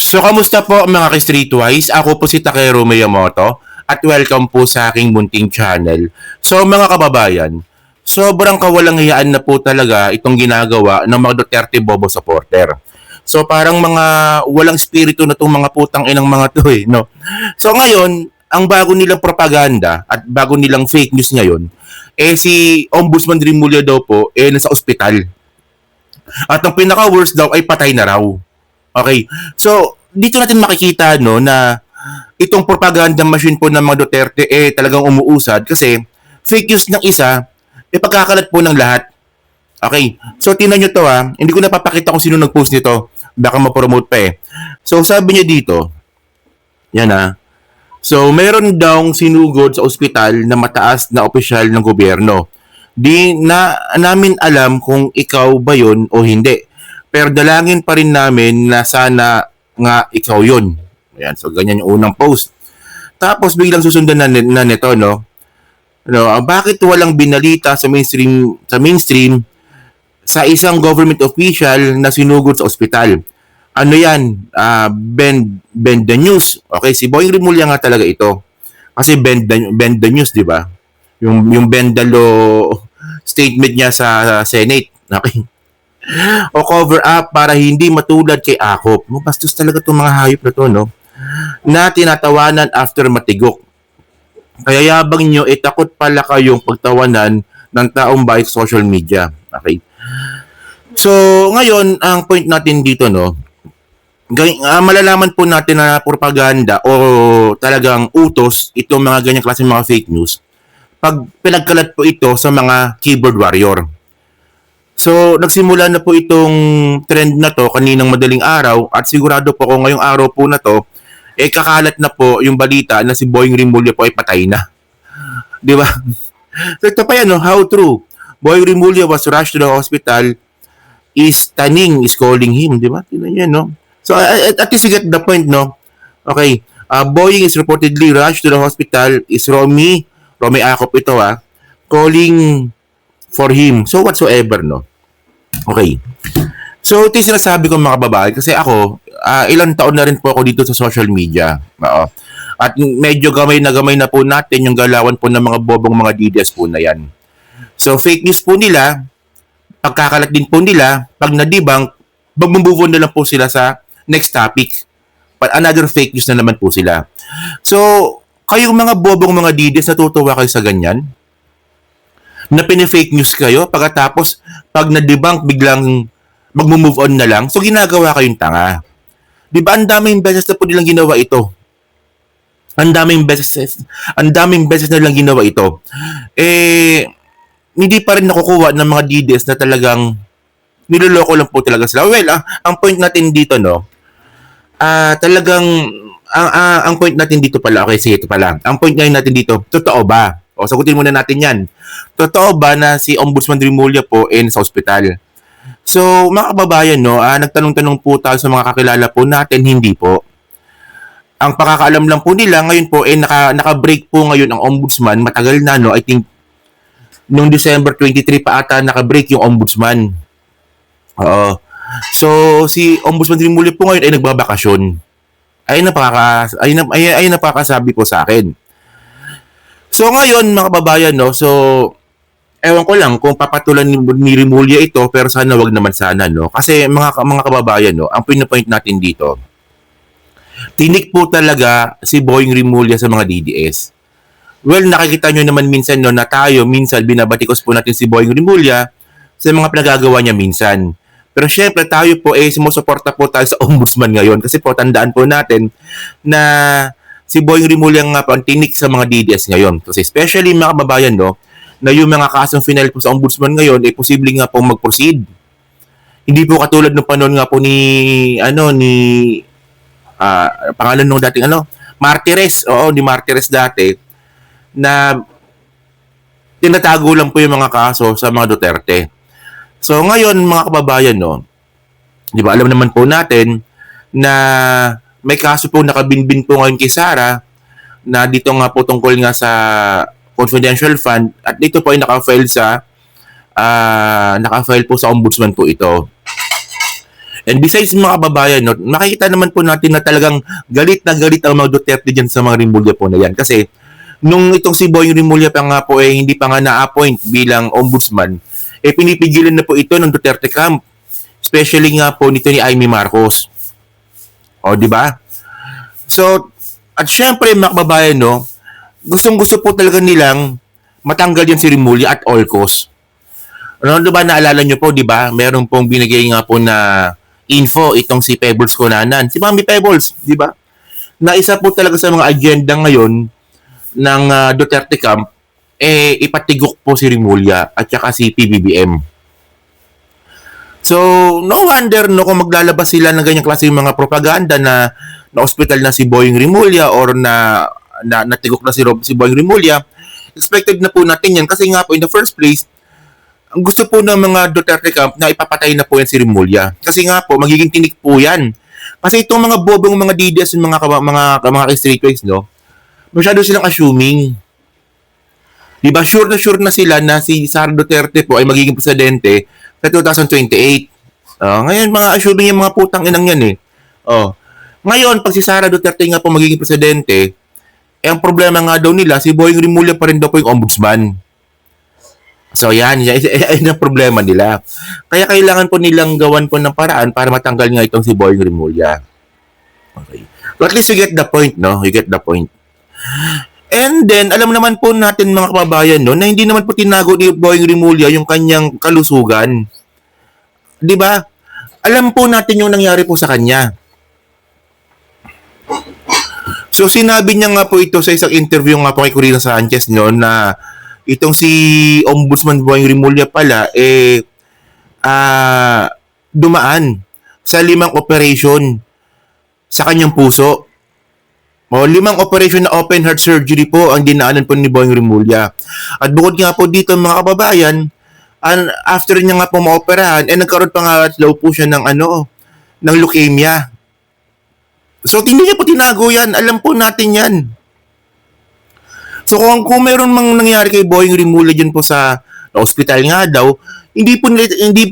So, kamusta po mga ka-Streetwise? Ako po si Takero Miyamoto at welcome po sa aking munting channel. So, mga kababayan, sobrang kawalang hiyaan na po talaga itong ginagawa ng mga Duterte Bobo supporter. So, parang mga walang spirito na itong mga putang inang mga to no? So, ngayon, ang bago nilang propaganda at bago nilang fake news ngayon, si Ombudsman Rimulya daw po, nasa ospital. At ang pinaka-worst daw ay patay na raw. Okay. So, dito natin makikita no na itong propaganda machine po ng mga Duterte talagang umuusad kasi fake news ng isa pagkakalat po ng lahat. Okay. So, tingnan nyo to Hindi ko napapakita kung sino nag-post nito. Baka ma-promote pa So, sabi niya dito, yan So, meron daw sinugod sa ospital na mataas na opisyal ng gobyerno. Di na namin alam kung ikaw ba yon o hindi. Pero dalangin pa rin namin na sana nga ikaw yon. Ayan, so ganyan yung unang post. Tapos biglang susundan na nito, no? Bakit walang binalita sa mainstream sa isang government official na sinugod sa ospital? Ano yan? Bend the news. Okay, si Boying Rimulya nga talaga ito. Kasi bend the news, di ba? Yung bend the law statement niya sa Senate. Okay? O cover up para hindi matulad kay Akop. Bastos talaga itong mga hayop na to, no? Na tinatawanan after matigok. Kaya yabang nyo, takot pala kayong pagtawanan ng taong bahay sa social media. Okay? So, ngayon, ang point natin dito, no? Malalaman po natin na propaganda o talagang utos itong mga ganyang klase mga fake news pag pinagkalat po ito sa mga keyboard warrior. So, nagsimula na po itong trend na to kaninang madaling araw at sigurado po kung ngayong araw po na to, kakalat na po yung balita na si Boying Rimulya po ay patay na. Di ba? So, ito pa yan, no? How true? Boying Rimulya was rushed to the hospital is Taning is calling him. Di ba? Tignan yan, no? So, at least you get the point, no? Okay. Boying is reportedly rushed to the hospital is Romy Akop ito, calling for him. So, whatsoever, no? Okay. So, ito yung sinasabi ko mga babae kasi ako, ilang taon na rin po ako dito sa social media. At medyo gamay na po natin yung galawan po ng mga bobong mga DDS po na yan. So, fake news po nila, pagkakalat din po nila, pag na-debunk, mag-move on na lang po sila sa next topic. But another fake news na naman po sila. So, kayong mga bobong mga DDS, natutuwa kayo sa ganyan? Na pini-fake news kayo, pagkatapos, pag na-debunk, biglang mag-move on na lang. So, ginagawa kayong tanga. Di ba, ang daming beses na po nilang ginawa ito. Ang daming beses na lang ginawa ito. Hindi pa rin nakukuha ng mga DDS na talagang niloloko lang po talaga sila. Well, ang point natin dito, no, talagang, ang point natin dito pala, okay, sige, ito pala. Ang point ngayon natin dito, totoo ba? O, sagutin muna natin yan. Totoo ba na si Ombudsman Rimulya po sa ospital? So, mga kababayan, no, nagtanong-tanong po tayo sa mga kakilala po natin, hindi po. Ang pakakaalam lang po nila, ngayon po, naka-break po ngayon ang ombudsman, matagal na, no, I think, noong December 23 pa ata naka-break yung ombudsman. Oo. So, si Ombudsman Rimulya po ngayon ay nagbabakasyon. Ayun napakasabi po sa akin. So ngayon mga kababayan, no, so ewan ko lang kung papatulan ni Rimulya ito pero sana wag naman sana, no. Kasi mga kababayan, no, ang pinopoint natin dito, tinik po talaga si Boying Rimulya sa mga DDS. Well, nakikita nyo naman minsan, no, na tayo minsan binabatikos po natin si Boying Rimulya sa mga pinagagawa niya minsan. Pero syempre tayo po sumusuporta po tayo sa ombudsman ngayon kasi po tandaan po natin na si Boying Rimulya nga po ang tinik sa mga DDS ngayon. Kasi especially mga kababayan, no, na yung mga kasong final po sa ombudsman ngayon posible nga po mag-proceed. Hindi po katulad ng panahon nga po ni pangalan nung dating Martires. Oo, ni Martires dati na tinatago lang po yung mga kaso sa mga Duterte. So ngayon mga kababayan, no, di ba alam naman po natin na may kaso po nakabinbin po ngayon kay Sara na dito nga po tungkol nga sa confidential fund at dito po ay nakafile po sa ombudsman po ito. And besides mga kababayan, no, makikita naman po natin na talagang galit na galit ang mga Duterte dyan sa mga Rimulya po na yan. Kasi nung itong si Boying Rimulya pa nga po hindi pa nga na-appoint bilang ombudsman, pinipigilan na po ito ng Duterte camp. Especially nga po nito ni Amy Marcos. O, di ba? So, at syempre mga kababayan, no, gustong-gusto po talaga nilang matanggal yan si Rimulya at all cost. Ano ba naalala nyo po, di ba? Meron pong binigay nga po na info itong si Pebbles Conanan. Si Mami Pebbles, di ba? Na isa po talaga sa mga agenda ngayon ng Duterte Camp, ipatigok po si Rimulya at saka si PBBM. So, no wonder no kung maglalabas sila ng ganyang klase mga propaganda na na-hospital na si Boying Rimulya or na natigok na si Boying Rimulya. Expected na po natin yan kasi nga po in the first place, ang gusto po ng mga Duterte camp na ipapatay na po yan si Rimulya. Kasi nga po, magiging tinik po yan. Kasi itong mga bobong mga DDS, mga streetways, no, masyado silang assuming. Diba, sure na sila na si Sara Duterte po ay magiging presidente sa 2028. Ngayon, mga assuming yung mga putang inang yan Ngayon, pag si Sara Duterte nga po magiging presidente, ang problema nga daw nila, si Boying Rimulya pa rin daw po yung ombudsman. So yan ang problema nila. Kaya kailangan po nilang gawan po ng paraan para matanggal nga itong si Boying Rimulya. Okay. So at least you get the point, no? You get the point. And then, alam naman po natin mga kababayan, no, na hindi naman po tinago ni Boying Rimulya yung kanyang kalusugan. 'Di ba? Alam po natin yung nangyari po sa kanya. So sinabi niya nga po ito sa isang interview nga po kay Corina Sanchez, no, na itong si Ombudsman Boying Rimulya pala dumaan sa 5 operation sa kanyang puso. 5 operation na open heart surgery po ang dinaanan po ni Boying Rimulya. At bukod nga po dito mga kababayan, after niya nga po maoperahan, nagkaroon pa nga daw po siya ng ng leukemia. So hindi niya po tinago yan, alam po natin yan. So kung meron mang nangyari kay Boying Rimulya dyan po sa hospital nga daw, hindi po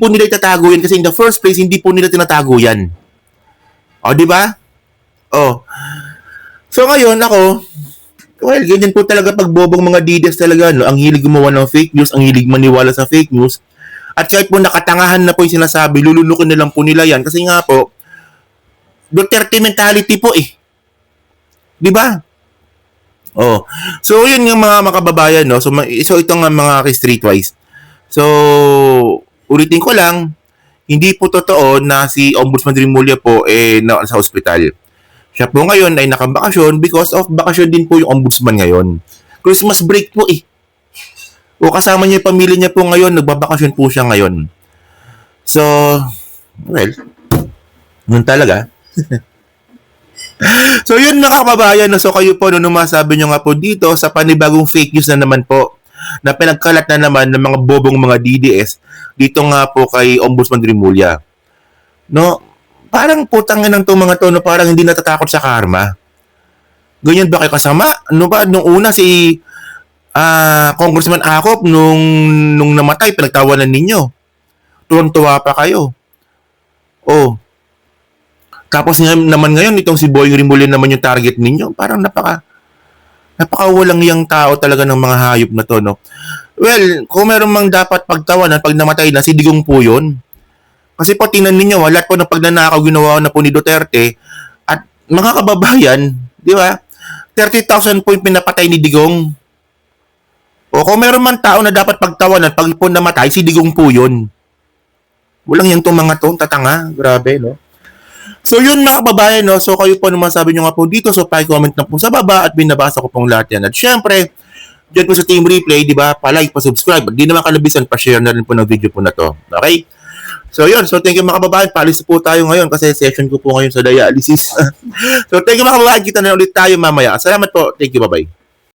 nila itatago yan kasi in the first place hindi po nila tinatago yan. O, di ba? O. So ngayon ako, well, ganyan po talaga pag bobong mga DDS talaga, no? Ang hilig gumawa ng fake news, ang hilig maniwala sa fake news. At kahit po nakatangahan na po yung sinasabi, lulunukin na lang po nila yan kasi nga po, Duterte mentality po Di ba? Oh. So, yun yung mga makababayan, no? So ito nga mga streetwise. So, ulitin ko lang, hindi po totoo na si Ombudsman Rimulya po sa ospital. Siya po ngayon ay nakabakasyon because of bakasyon din po yung ombudsman ngayon. Christmas break po O kasama niya yung pamilya niya po ngayon, nagbabakasyon po siya ngayon. So, well, yun talaga. So yun mga kababayan, no? So kayo po, masabi nyo nga po dito sa panibagong fake news na naman po na pinagkalat na naman ng mga bobong mga DDS dito nga po kay Ombudsman Rimulya. No, parang putang ng to mga to, no, parang hindi natatakot sa karma. Ganyan ba kayo kasama? Ano ba, nung una si Congressman Acop, nung namatay, pinagtawanan ninyo. Tuwang-tuwa pa kayo. Oh. Tapos naman ngayon, itong si Boying Rimulya naman yung target ninyo. Parang napakawalang yang tao talaga ng mga hayop na to, no? Well, kung meron mang dapat pagtawanan, pag namatay na, si Digong po yun. Kasi po, tingnan ninyo, lahat po ng pagnanakaw ginawa na po ni Duterte. At mga kababayan, di ba? 30,000 po yung pinapatay ni Digong. O kung meron man tao na dapat pagtawanan, pag po namatay, si Digong po yun. Walang yang itong mga to, tatanga. Grabe, no? So yun mga kababayan, no? So kayo po naman sabi nyo nga po dito, so pa-comment na po sa baba at binabasa ko pong lahat yan. At syempre, dyan po sa Team Replay, di ba, pa-like, pa-subscribe. At di naman kalabisan, pa-share na rin po ng video po na to. Okay? So yun, so thank you mga kababayan, paalis po tayo ngayon kasi session ko po ngayon sa dialysis. So thank you mga kababayan, kita na ulit tayo mamaya. Salamat po, thank you, bye-bye.